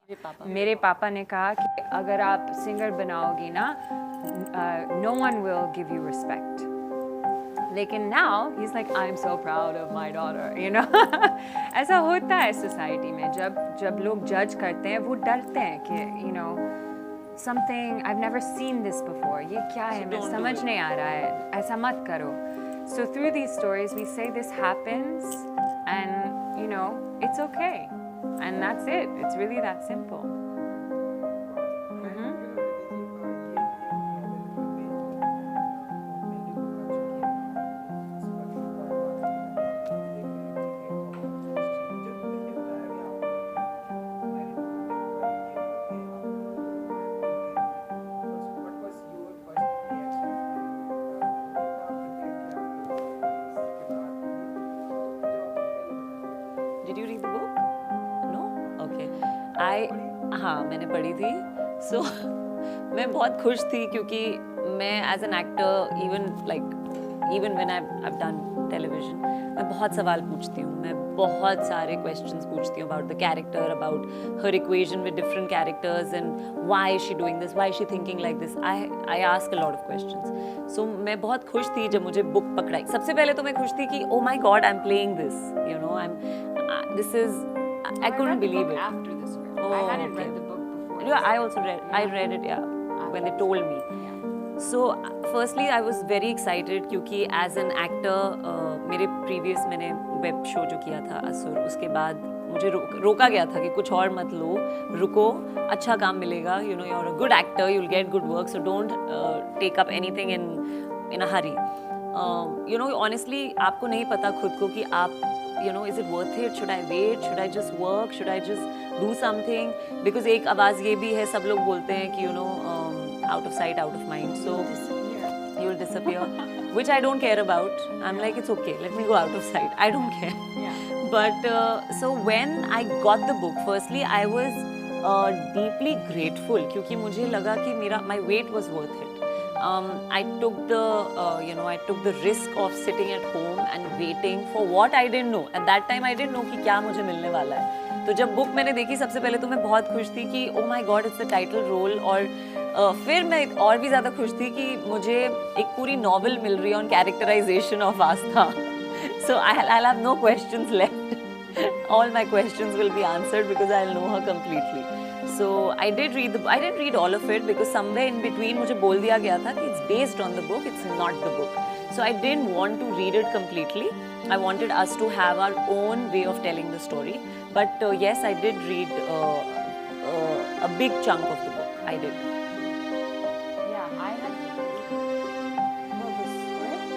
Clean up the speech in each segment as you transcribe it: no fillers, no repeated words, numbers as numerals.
मेरे पापा ने कहा कि अगर आप सिंगर बनाओगी ना, no one will give you respect. लेकिन now he is like I am so proud of my daughter, you know. ऐसा होता है सोसाइटी में, जब लोग जज करते हैं वो डरते हैं कि you know something I have never seen this before, ये क्या है, मैं समझ नहीं आ रहा है, ऐसा मत करो। So through these stories we say this happens and you know it's okay and that's it, it's really that simple. Did you read the book? No? Okay. हाँ मैंने पढ़ी थी. So मैं बहुत खुश थी क्योंकि मैं as an actor even when I've done television, मैं बहुत सवाल पूछती हूँ, मैं बहुत सारे questions पूछती हूँ about the character, about her equation with different characters and why is she doing this, why is she thinking like this. I ask a lot of questions. So मैं बहुत खुश थी जब मुझे book पकड़ाई. सबसे पहले तो मैं खुश थी कि oh my God, I'm playing this, you know, I couldn't believe it. After the script. Oh, I hadn't okay. read the book before. Yeah, I also read. I read it, yeah, when they told me. Yeah. So, firstly, I was very excited क्योंकि as an actor, मेरे previous मैंने web show जो किया था असुर, उसके बाद मुझे रोका गया था कि कुछ और मत लो, रुको, अच्छा काम मिलेगा, you know, you're a good actor, you'll get good work, so don't take up anything in a hurry. You know, honestly, आपको नहीं पता खुद को कि आप you know, is it worth it? Should I wait? Should I just work? Should I just do something? Because एक आवाज़ ये भी है, सब लोग बोलते हैं कि you know, out of sight, out of mind. So you'll disappear, which I don't care about. I'm like, it's okay. Let me go out of sight. I don't care. Yeah. But so when I got the book, firstly I was deeply grateful क्योंकि मुझे लगा कि my wait was worth it. I took the risk of sitting at home and waiting for what I didn't know. At that time I didn't know कि क्या मुझे मिलने वाला है. तो जब book मैंने देखी सबसे पहले तो मैं बहुत खुश थी कि oh my God, it's the title role. और फिर मैं और भी ज़्यादा खुश थी कि मुझे एक पूरी novel मिल रही है on characterization of Aastha. So I'll have no questions left. All my questions will be answered because I'll know her completely. So I didn't read all of it because somewhere in between मुझे बोल दिया गया था कि it's based on the book, it's not the book. So I didn't want to read it completely. I wanted us to have our own way of telling the story. But yes, I did read a big chunk of the book. I did. Yeah, I had the script.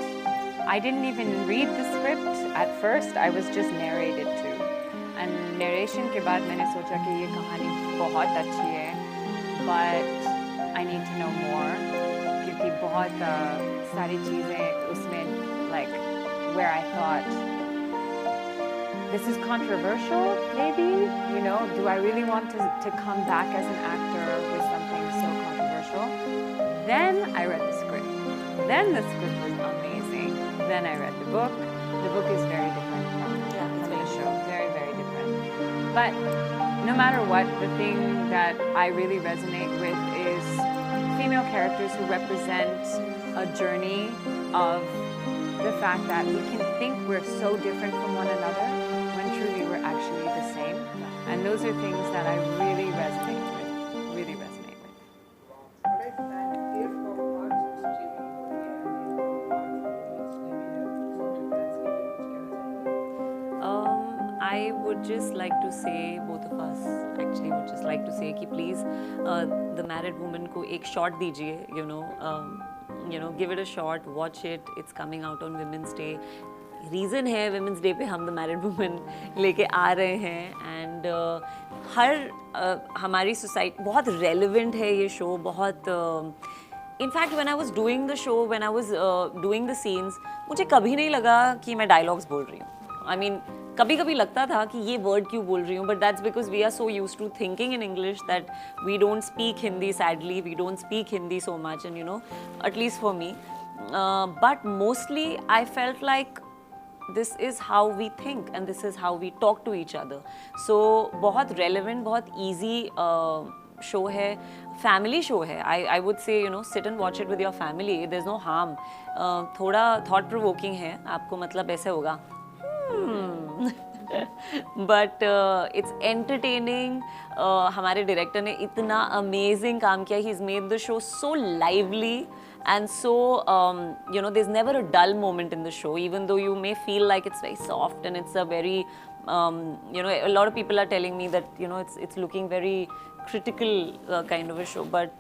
I didn't even read the script at first. I was just narrated to. And narration के बाद मैंने सोचा कि ये कहानी बहुत अच्छी है, but I need to know more क्योंकि बहुत सारी चीज़ें उसमें like where I thought this is controversial maybe, you know, do I really want to come back as an actor with something so controversial? Then I read the script. Then the script was amazing. Then I read the book. The book is very different from the show. Very, very different. But no matter what, the thing that I really resonate with is female characters who represent a journey of the fact that we can think we're so different from one another when truly we're actually the same. And those are things that I really resonate with. Really resonate with. I would just like to say, both of us actually would just like to say कि please the married woman को एक shot दीजिए, you know, give it a shot, watch it. It's coming out on Women's Day. Reason है Women's Day पे हम the married woman लेके आ रहे हैं and हर हमारी society बहुत relevant है ये show, बहुत In fact, when I was doing the show, when I was doing the scenes, मुझे कभी नहीं लगा कि मैं dialogues बोल रही हूँ. I mean, कभी-कभी लगता था कि ये word क्यों बोल रही हूँ, but that's because we are so used to thinking in English that we don't speak Hindi. Sadly, we don't speak Hindi so much, and you know, at least for me. But mostly, I felt like this is how we think and this is how we talk to each other. So बहुत relevant, बहुत easy show है, family show है. I would say, you know, sit and watch it with your family. There's no harm. थोड़ा thought provoking है, आपको मतलब ऐसे होगा. But it's entertaining. हमारे director ने इतना amazing काम किया. He's made the show so lively and so you know, there's never a dull moment in the show, even though you may feel like it's very soft and it's a very you know, a lot of people are telling me that, you know, it's looking very critical kind of a show, but